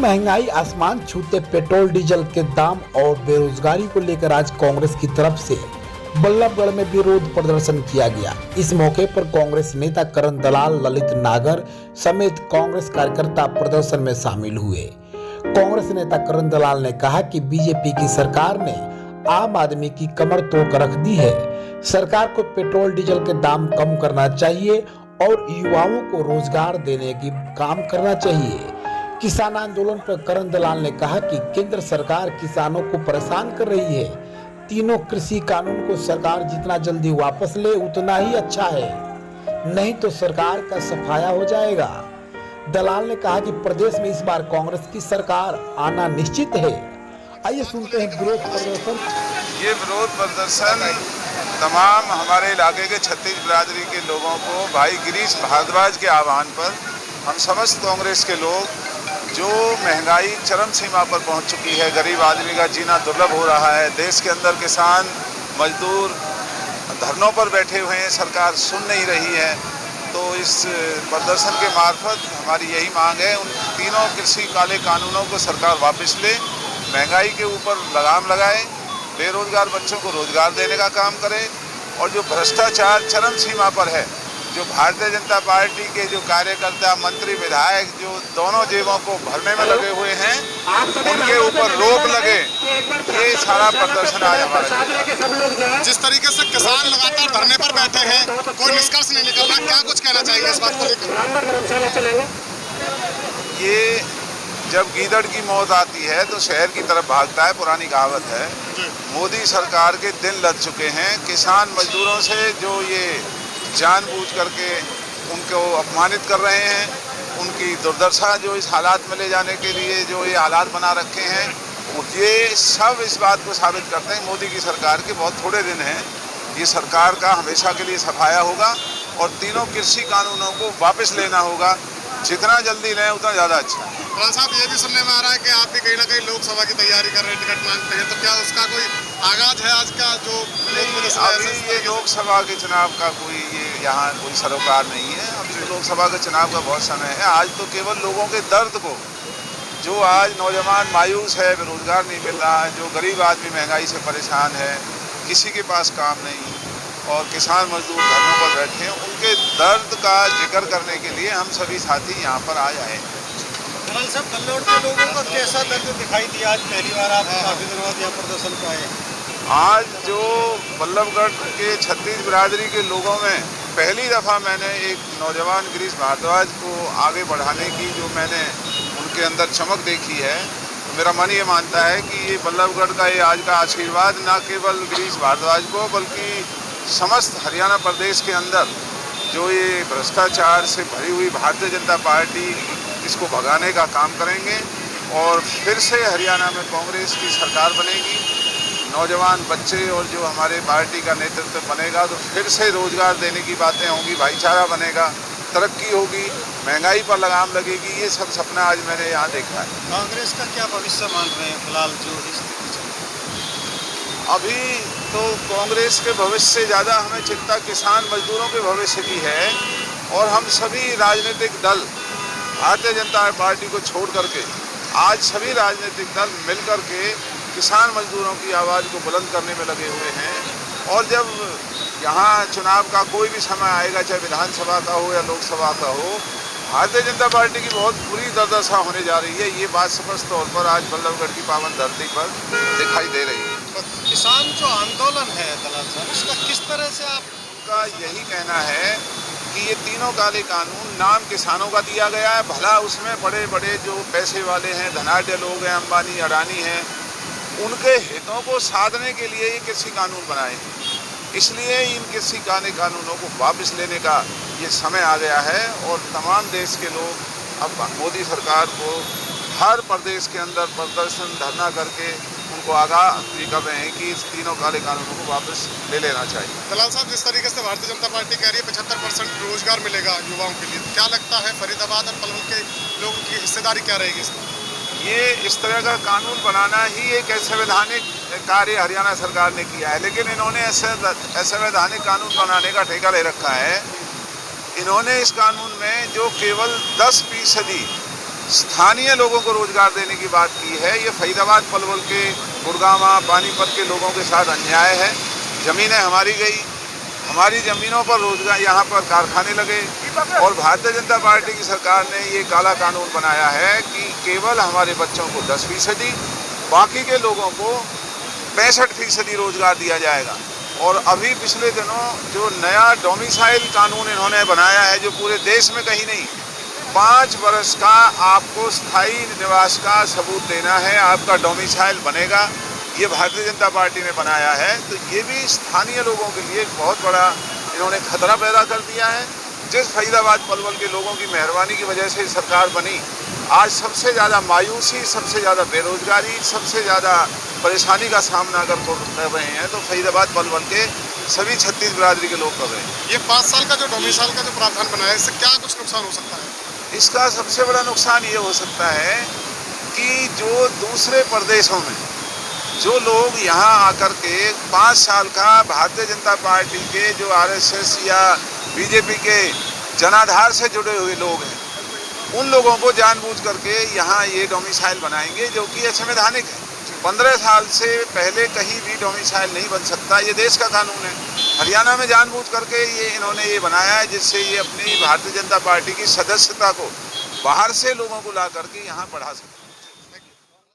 महंगाई आसमान छूते पेट्रोल डीजल के दाम और बेरोजगारी को लेकर आज कांग्रेस की तरफ से बल्लभगढ़ में विरोध प्रदर्शन किया गया। इस मौके पर कांग्रेस नेता करण दलाल, ललित नागर समेत कांग्रेस कार्यकर्ता प्रदर्शन में शामिल हुए। कांग्रेस नेता करण दलाल ने कहा कि बीजेपी की सरकार ने आम आदमी की कमर तोड़ रख दी है। सरकार को पेट्रोल डीजल के दाम कम करना चाहिए और युवाओं को रोजगार देने की काम करना चाहिए। किसान आंदोलन पर करण दलाल ने कहा कि केंद्र सरकार किसानों को परेशान कर रही है। तीनों कृषि कानून को सरकार जितना जल्दी वापस ले उतना ही अच्छा है, नहीं तो सरकार का सफाया हो जाएगा। दलाल ने कहा कि प्रदेश में इस बार कांग्रेस की सरकार आना निश्चित है। आइए सुनते हैं विरोध प्रदर्शन। ये विरोध प्रदर्शन तमाम हमारे इलाके के छत्तीस बिरादरी के लोगों को भाई गिरीश भारद्वाज के आह्वान पर हम समस्त कांग्रेस के लोग, जो महंगाई चरम सीमा पर पहुंच चुकी है, गरीब आदमी का जीना दुर्लभ हो रहा है, देश के अंदर किसान मजदूर धरनों पर बैठे हुए हैं, सरकार सुन नहीं रही है। तो इस प्रदर्शन के मार्फत हमारी यही मांग है, उन तीनों कृषि काले कानूनों को सरकार वापस ले, महंगाई के ऊपर लगाम लगाए, बेरोजगार बच्चों को रोजगार देने का काम करे और जो भ्रष्टाचार चरम सीमा पर है, जो भारतीय जनता पार्टी के जो कार्यकर्ता, मंत्री, विधायक जो दोनों जेबों को भरने में लगे हुए हैं, उनके ऊपर रोक लगे। ये सारा प्रदर्शन आज हमारा। जिस तरीके से किसान लगातार धरने पर बैठे हैं, कोई निष्कर्ष नहीं निकल रहा, क्या कुछ कहना चाहेंगे इस बात को लेकर? ये जब गीदड़ की मौत आती है तो शहर की तरफ भागता है, पुरानी कहावत है। मोदी सरकार के दिन लग चुके हैं। किसान मजदूरों से जो ये जानबूझ करके उनको अपमानित कर रहे हैं, उनकी दुर्दशा जो इस हालात में ले जाने के लिए जो ये हालात बना रखे हैं, ये सब इस बात को साबित करते हैं मोदी की सरकार के बहुत थोड़े दिन हैं। ये सरकार का हमेशा के लिए सफाया होगा और तीनों कृषि कानूनों को वापस लेना होगा। जितना जल्दी लें उतना ज़्यादा अच्छा है। साहब, ये भी सुनने में आ रहा है कि आप भी कहीं ना कहीं लोकसभा की तैयारी कर रहे हैं, टिकट मांगते हैं, तो क्या उसका कोई आगाज है आज का? जो अभी ये लोकसभा के चुनाव का कोई यहाँ कोई सरोकार नहीं है। अभी लोकसभा के चुनाव का बहुत समय है। आज तो केवल लोगों के दर्द को, जो आज नौजवान मायूस है, बेरोजगार नहीं मिल रहा है, जो गरीब आदमी महंगाई से परेशान है, किसी के पास काम नहीं और किसान मजदूर धरनों पर बैठे हैं, उनके दर्द का जिक्र करने के लिए हम सभी साथी यहाँ पर आए हैं। कल सब कल्लोड़ के लोगों को कैसा दर्द दिखाई दिया? आज पहली बार आप काफी दिनों बाद यहाँ प्रदर्शन को आए। आज जो बल्लभगढ़ के छत्तीस बिरादरी के लोगों में पहली दफ़ा मैंने एक नौजवान गिरीश भारद्वाज को आगे बढ़ाने की जो मैंने उनके अंदर चमक देखी है, तो मेरा मन ये मानता है कि ये बल्लभगढ़ का ये आज का आशीर्वाद न केवल गिरीश भारद्वाज को बल्कि समस्त हरियाणा प्रदेश के अंदर जो ये भ्रष्टाचार से भरी हुई भारतीय जनता पार्टी, इसको भगाने का काम करेंगे और फिर से हरियाणा में कांग्रेस की सरकार बनेगी। नौजवान बच्चे और जो हमारे पार्टी का नेतृत्व बनेगा तो फिर से रोजगार देने की बातें होंगी, भाईचारा बनेगा, तरक्की होगी, महंगाई पर लगाम लगेगी। ये सब सपना आज मैंने यहाँ देखा है। कांग्रेस का क्या भविष्य मान रहे हैं फिलहाल जो स्थिति चल रही है? अभी तो कांग्रेस के भविष्य से ज़्यादा हमें चिंता किसान मजदूरों के भविष्य की है और हम सभी राजनीतिक दल भारतीय जनता पार्टी को छोड़ करके आज सभी राजनीतिक दल मिलकर के किसान मजदूरों की आवाज़ को बुलंद करने में लगे हुए हैं। और जब यहाँ चुनाव का कोई भी समय आएगा, चाहे विधानसभा का हो या लोकसभा का हो, भारतीय जनता पार्टी की बहुत बुरी दुर्दशा होने जा रही है। ये बात स्पष्ट तौर पर आज बल्लभगढ़ की पावन धरती पर दिखाई दे रही है। किसान जो आंदोलन है दलाल साहब, इसका किस तरह से आपका यही कहना है कि ये तीनों काले कानून नाम किसानों का दिया गया है, भला उसमें बड़े बड़े जो पैसे वाले हैं, धनाढ्य लोग हैं, अंबानी अडानी हैं, उनके हितों को साधने के लिए ये कृषि कानून बनाए हैं। इसलिए इन कृषि काले कानूनों को वापस लेने का ये समय आ गया है और तमाम देश के लोग अब मोदी सरकार को हर प्रदेश के अंदर प्रदर्शन धरना करके उनको आगाह कर रहे हैं कि इस तीनों काले कानूनों को वापस ले लेना चाहिए। दलाल साहब, जिस तरीके से भारतीय जनता पार्टी कह रही है 75% रोजगार मिलेगा युवाओं के लिए, क्या लगता है फरीदाबाद और पलवल के लोगों की हिस्सेदारी क्या रहेगी इसमें? ये इस तरह का कानून बनाना ही एक असंवैधानिक कार्य हरियाणा सरकार ने किया है, लेकिन इन्होंने असंवैधानिक कानून बनाने का ठेका ले रखा है। इन्होंने इस कानून में जो केवल 10% स्थानीय लोगों को रोजगार देने की बात की है। ये फरीदाबाद पलवल के, गुड़गांव, पानीपत के लोगों के साथ अन्याय है। ज़मीनें हमारी गई, हमारी ज़मीनों पर रोजगार, यहाँ पर कारखाने लगे और भारतीय जनता पार्टी की सरकार ने ये काला कानून बनाया है कि केवल हमारे बच्चों को 10%, बाकी के लोगों को 65% रोजगार दिया जाएगा। और अभी पिछले दिनों जो नया डोमिसाइल कानून इन्होंने बनाया है, जो पूरे देश में कहीं नहीं, 5 वर्ष का आपको स्थायी निवास का सबूत देना है, आपका डोमिसाइल बनेगा। ये भारतीय जनता पार्टी ने बनाया है। तो ये भी स्थानीय लोगों के लिए बहुत बड़ा इन्होंने खतरा पैदा कर दिया है। जिस फरीदाबाद पलवल के लोगों की मेहरबानी की वजह से सरकार बनी, आज सबसे ज़्यादा मायूसी, सबसे ज़्यादा बेरोजगारी, सबसे ज़्यादा परेशानी का सामना अगर कर रहे हैं तो फरीदाबाद पलवल के सभी 36 बिरादरी के लोग कर रहे हैं। ये 5 साल का जो डोमिसाइल का जो प्रावधान बनाया है, इससे क्या कुछ नुकसान हो सकता है? इसका सबसे बड़ा नुकसान ये हो सकता है कि जो दूसरे प्रदेशों में जो लोग यहाँ आकर के 5 साल का भारतीय जनता पार्टी के जो आरएसएस या बीजेपी के जनाधार से जुड़े हुए लोग हैं, उन लोगों को जानबूझ करके यहाँ ये डोमिसाइल बनाएंगे, जो कि असंवैधानिक है। 15 साल से पहले कहीं भी डोमिसाइल नहीं बन सकता, ये देश का कानून है। हरियाणा में जानबूझ करके इन्होंने ये बनाया है, जिससे ये अपनी भारतीय जनता पार्टी की सदस्यता को बाहर से लोगों को ला करके यहाँ बढ़ा सकते हैं।